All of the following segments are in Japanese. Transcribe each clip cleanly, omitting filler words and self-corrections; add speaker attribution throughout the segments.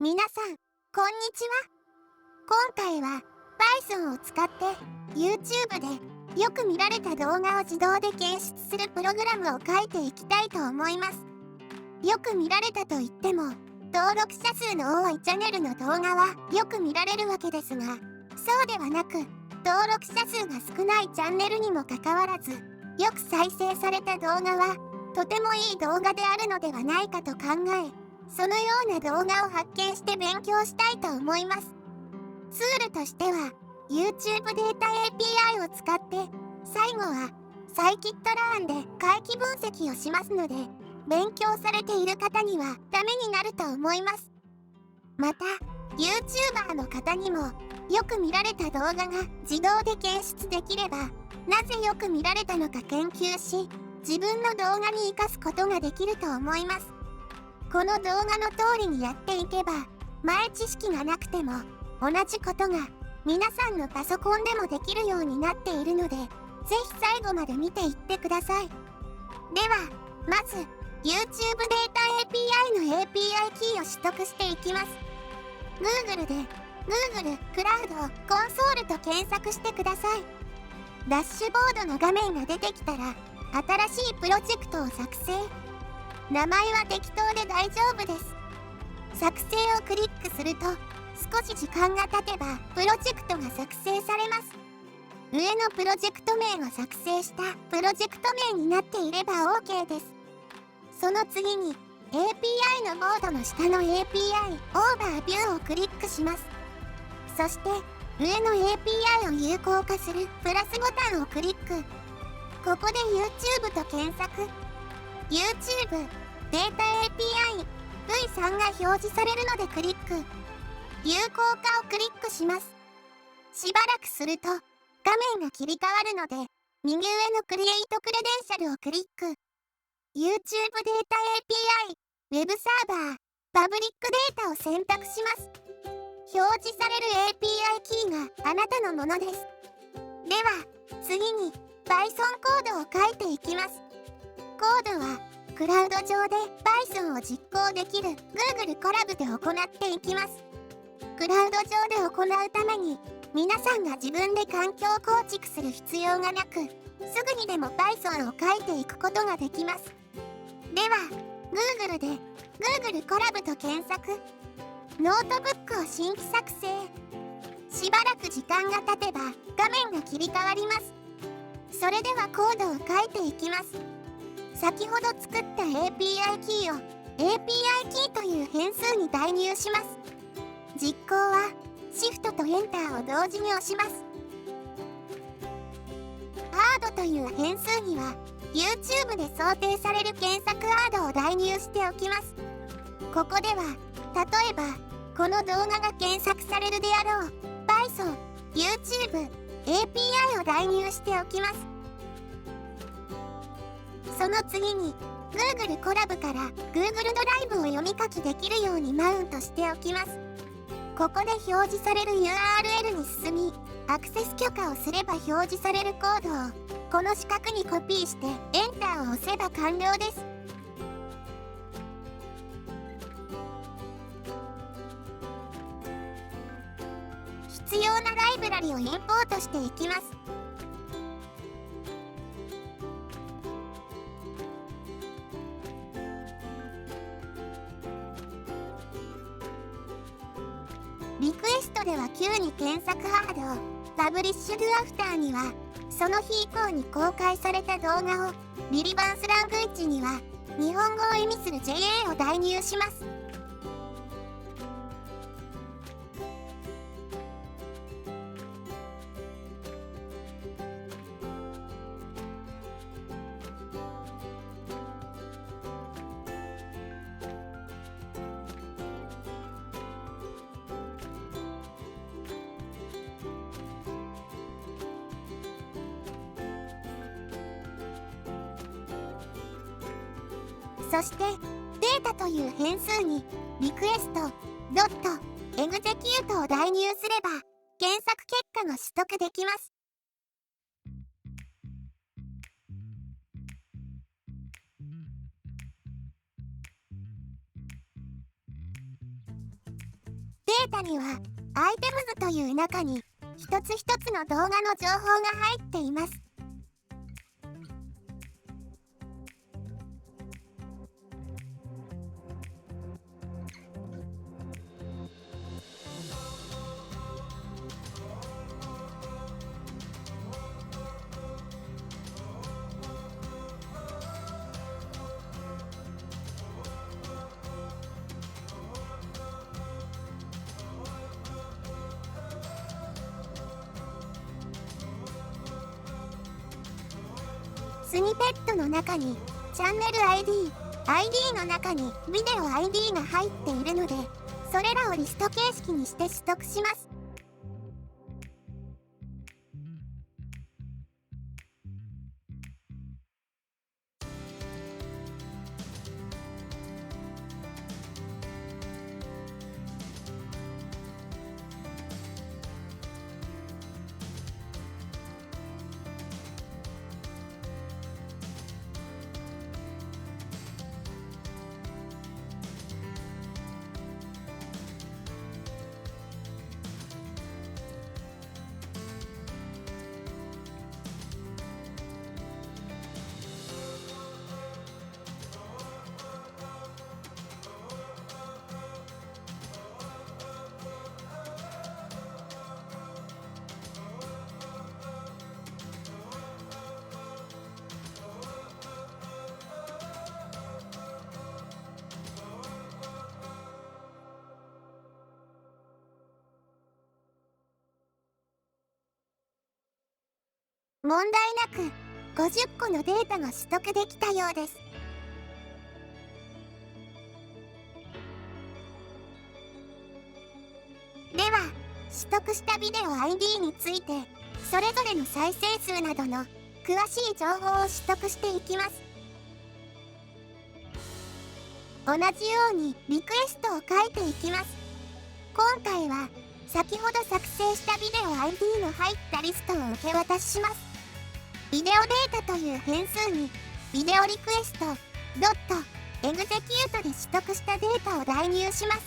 Speaker 1: 皆さん、こんにちは。今回は Python を使って YouTube でよく見られた動画を自動で検出するプログラムを書いていきたいと思います。よく見られたと言っても、登録者数の多いチャンネルの動画はよく見られるわけですが、そうではなく、登録者数が少ないチャンネルにもかかわらず、よく再生された動画は、とてもいい動画であるのではないかと考え、そのような動画を発見して勉強したいと思います。ツールとしては、YouTube データ API を使って、最後は、サイキットラーンで回帰分析をしますので、勉強されている方にはためになると思います。また、YouTuber の方にも、よく見られた動画が自動で検出できれば、なぜよく見られたのか研究し、自分の動画に活かすことができると思います。この動画の通りにやっていけば、前知識がなくても、同じことが皆さんのパソコンでもできるようになっているので、ぜひ最後まで見ていってください。では、まず、YouTube データ API の API キーを取得していきます。Google で Google クラウドコンソールと検索してください。ダッシュボードの画面が出てきたら、新しいプロジェクトを作成。名前は適当で大丈夫です。作成をクリックすると、少し時間が経てばプロジェクトが作成されます。上のプロジェクト名が作成したプロジェクト名になっていれば OK です。その次に API のボードの下の API オーバービューをクリックします。そして上の API を有効化するプラスボタンをクリック。ここで YouTube と検索。YouTube データ API V3 が表示されるのでクリック。有効化をクリックします。しばらくすると画面が切り替わるので、右上のクリエイトクレデンシャルをクリック。YouTube データ API、Web サーバー、パブリックデータを選択します。表示される API キーがあなたのものです。では、次に Python コードを書いていきます。コードは、クラウド上で Python を実行できる Google コラボで行っていきます。クラウド上で行うために、皆さんが自分で環境構築する必要がなく、すぐにでも Python を書いていくことができます。では、Google で Google コラボと検索。ノートブックを新規作成。しばらく時間が経てば画面が切り替わります。それではコードを書いていきます。先ほど作った API キーを API キーという変数に代入します。実行は Shift と Enter を同時に押します。アードという変数には YouTube で想定される検索アードを代入しておきます。ここでは例えばこの動画が検索されるであろう Python、YouTube、API を代入しておきます。その次に Google コラボから Google ドライブを読み書きできるようにマウントしておきます。ここで表示される URL に進み、アクセス許可をすれば表示されるコードをこの四角にコピーしてエンターを押せば完了です。必要なライブラリをインポートしていきます。リクエストでは9に検索ハード、パブリッシュドゥアフターには、その日以降に公開された動画を、リリバンスラングイッチには、日本語を意味する JA を代入します。そして、データという変数に、リクエスト、ドット、エグゼキュートを代入すれば、検索結果が取得できます。データにはアイテムズという中に一つ一つの動画の情報が入っています。スニペットの中にチャンネル ID の中にビデオ ID が入っているので、それらをリスト形式にして取得します。問題なく50個のデータが取得できたようです。では、取得したビデオ ID についてそれぞれの再生数などの詳しい情報を取得していきます。同じようにリクエストを書いていきます。今回は先ほど作成したビデオ ID の入ったリストを受け渡しします。ビデオデータという変数にビデオリクエストドットエグゼキュートで取得したデータを代入します。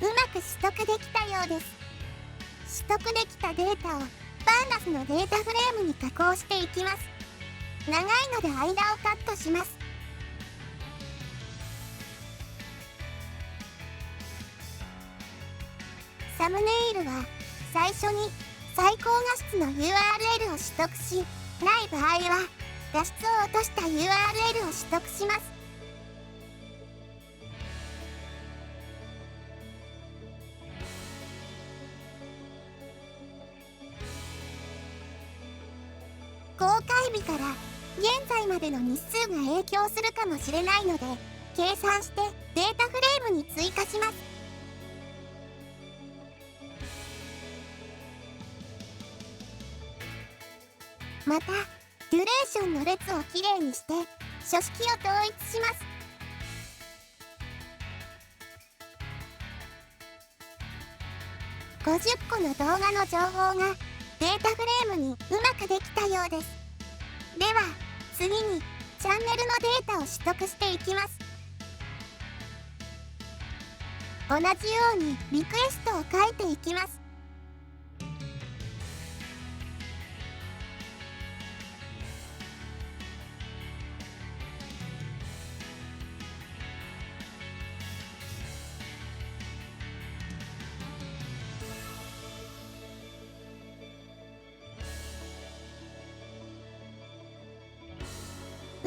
Speaker 1: うまく取得できたようです。取得できたデータをパンダスのデータフレームに加工していきます。長いので間をカットします。サムネイルは最初に最高画質の URL を取得し、ない場合は画質を落とした URL を取得します。公開日から現在までの日数が影響するかもしれないので、計算してデータフレームに追加します。また、デュレーションの列をきれいにして書式を統一します。50個の動画の情報がデータフレームにうまくできたようです。では、次にチャンネルのデータを取得していきます。同じようにリクエストを書いていきます。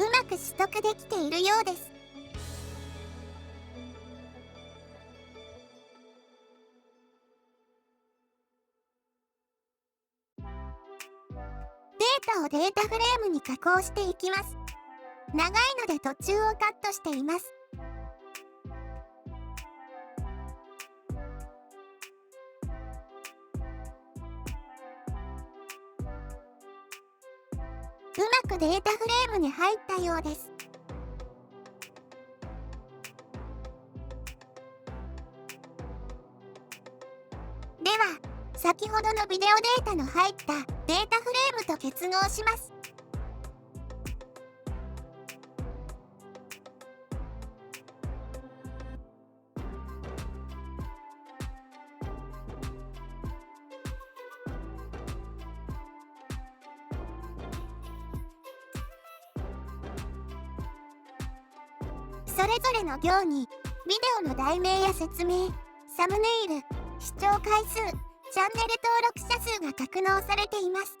Speaker 1: うまく取得できているようです。データをデータフレームに加工していきます。長いので途中をカットしています。うまくデータフレームに入ったようです。では、先ほどのビデオデータの入ったデータフレームと結合します。それぞれの行にビデオの題名や説明、サムネイル、視聴回数、チャンネル登録者数が格納されています。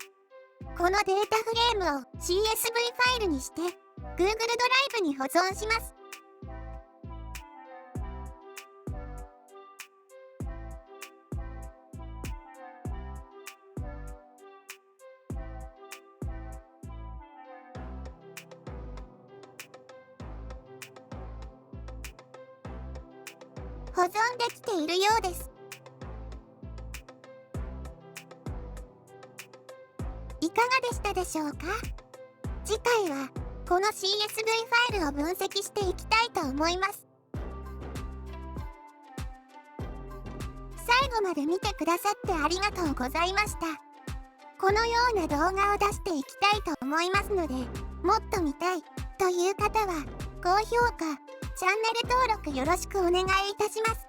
Speaker 1: このデータフレームを CSV ファイルにして Google ドライブに保存します。保存できているようです。いかがでしたでしょうか？次回はこの CSV ファイルを分析していきたいと思います。最後まで見てくださってありがとうございました。このような動画を出していきたいと思いますので、もっと見たいという方は高評価、チャンネル登録よろしくお願いいたします。